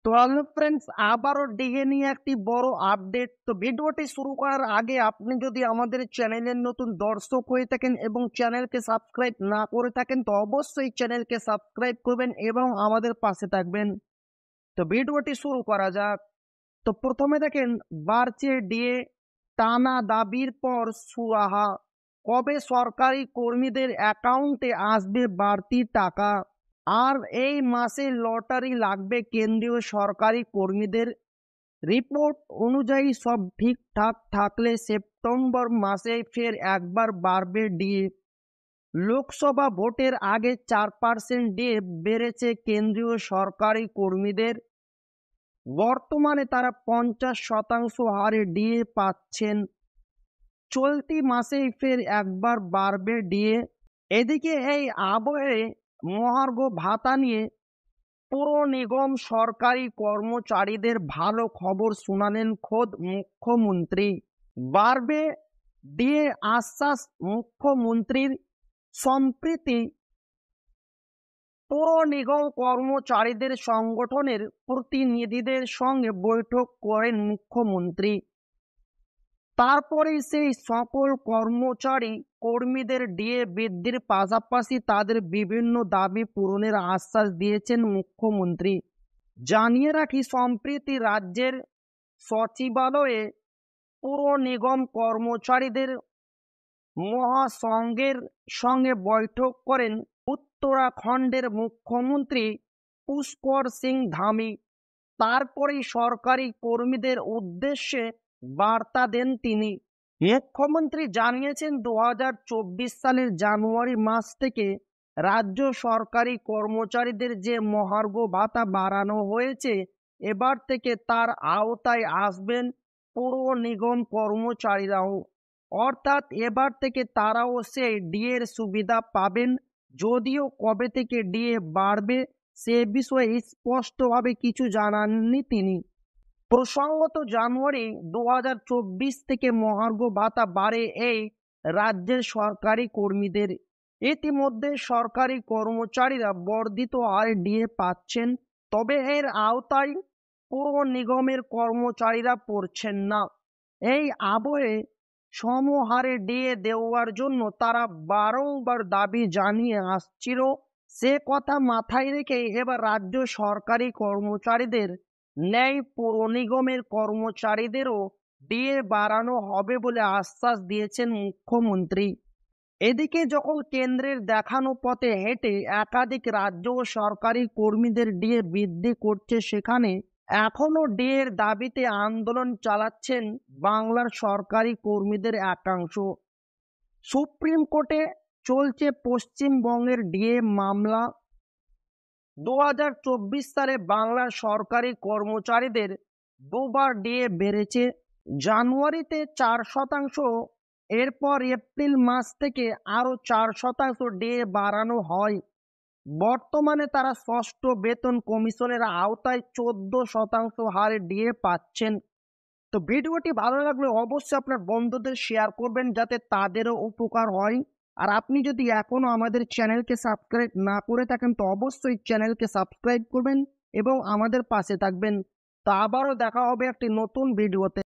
তো hello friends, আবারও DA নিয়ে একটি বড় আপডেট। তো ভিডিওটি শুরু করার আগে আপনি যদি আমাদের চ্যানেলের নতুন দর্শক হয়ে থাকেন এবং চ্যানেলকে সাবস্ক্রাইব না করে থাকেন তো অবশ্যই চ্যানেলকে সাবস্ক্রাইব করবেন এবং আমাদের পাশে থাকবেন। তো ভিডিওটি শুরু করা যাক। তো প্রথমে দেখেন, বাড়ছে ডিএ, টানা দাবির পর সুরাহা। কবে সরকারি কর্মীদের অ্যাকাউন্টে আসবে বাড়তি টাকা? আর এই মাসে লটারি লাগবে কেন্দ্রীয় সরকারি কর্মীদের। রিপোর্ট অনুযায়ী সব ঠিকঠাক থাকলে সেপ্টেম্বর মাসে ফের একবার বাড়বে ডিএ। লোকসভা ভোটের আগে 4% ডিএ বেড়েছে কেন্দ্রীয় সরকারি কর্মীদের। বর্তমানে তারা 50% হারে ডিএ পাচ্ছেন। চলতি মাসেই ফের একবার বাড়বে ডিএ। এদিকে এই আবহে মহার্ঘ ভাতা নিয়ে পুর নিগম সরকারি কর্মচারীদের ভালো খবর শোনালেন খোদ মুখ্যমন্ত্রী। বাড়বে ডিএ আশ্বাস মুখ্যমন্ত্রীর। সম্প্রতি পুর নিগম কর্মচারীদের সংগঠনের প্রতিনিধিদের সঙ্গে বৈঠক করেন মুখ্যমন্ত্রী। তারপরেই সেই সকল কর্মচারী কর্মীদের ডিএ বৃদ্ধির পাশাপাশি তাদের বিভিন্ন দাবি পূরণের আশ্বাস দিয়েছেন মুখ্যমন্ত্রী। জানিয়ে রাখি, সম্প্রতি রাজ্যের সচিবালয়ে পুর নিগম কর্মচারীদের মহাসংঘের সঙ্গে বৈঠক করেন উত্তরাখণ্ডের মুখ্যমন্ত্রী পুষ্কর সিং ধামি। তারপরেই সরকারি কর্মীদের উদ্দেশ্যে বার্তা দেন তিনি। মুখ্যমন্ত্রী জানিয়েছেন, 2024 সালের জানুয়ারি মাস থেকে রাজ্য সরকারি কর্মচারীদের যে মহার্ঘ ভাতা বাড়ানো হয়েছে, এবার থেকে তার আওতায় আসবেন পুর নিগম কর্মচারীরাও। অর্থাৎ এবার থেকে তারাও সেই ডিএর সুবিধা পাবেন। যদিও কবে থেকে ডিএ বাড়বে সে বিষয়ে স্পষ্টভাবে কিছু জানাননি তিনি। প্রসঙ্গত, জানুয়ারি 2024 থেকে মহার্ঘ ভাতা বাড়ে এই রাজ্যের সরকারি কর্মীদের। ইতিমধ্যে সরকারি কর্মচারীরা বর্ধিত হারে ডিএ পাচ্ছেন, তবে এর আওতায় পুর নিগমের কর্মচারীরা পড়ছেন না। এই আবহে সমহারে ডিএ দেওয়ার জন্য তারা বারংবার দাবি জানিয়ে আসছিল। সে কথা মাথায় রেখে এবার রাজ্য সরকারি কর্মচারীদের ন্যায় পুর নিগমের কর্মচারীদেরও ডিএ বাড়ানো হবে বলে আশ্বাস দিয়েছেন মুখ্যমন্ত্রী। এদিকে যখন কেন্দ্রের দেখানো পথে হেঁটে একাধিক রাজ্য ও সরকারি কর্মীদের ডিএ বৃদ্ধি করছে, সেখানে এখনো ডিএর দাবিতে আন্দোলন চালাচ্ছেন বাংলার সরকারি কর্মীদের একাংশ। সুপ্রিম কোর্টে চলছে পশ্চিমবঙ্গের ডিএ মামলা। 2024 সালে বাংলার সরকারি কর্মচারীদের দুবার ডিএ বেড়েছে। জানুয়ারিতে 4%, এরপর এপ্রিল মাস থেকে আরো 4% ডিএ বাড়ানো হয়। বর্তমানে তারা ষষ্ঠ বেতন কমিশনের আওতায় 14% হারে ডিএ পাচ্ছেন। তো ভিডিওটি ভালো লাগলে অবশ্যই আপনার বন্ধুদের শেয়ার করবেন যাতে তাদেরও উপকার হয়। আর আপনি যদি এখনো আমাদের চ্যানেলকে সাবস্ক্রাইব না করে থাকেন তো অবশ্যই চ্যানেলকে সাবস্ক্রাইব করবেন এবং আমাদের পাশে থাকবেন। তো আবারও দেখা হবে একটি নতুন ভিডিওতে।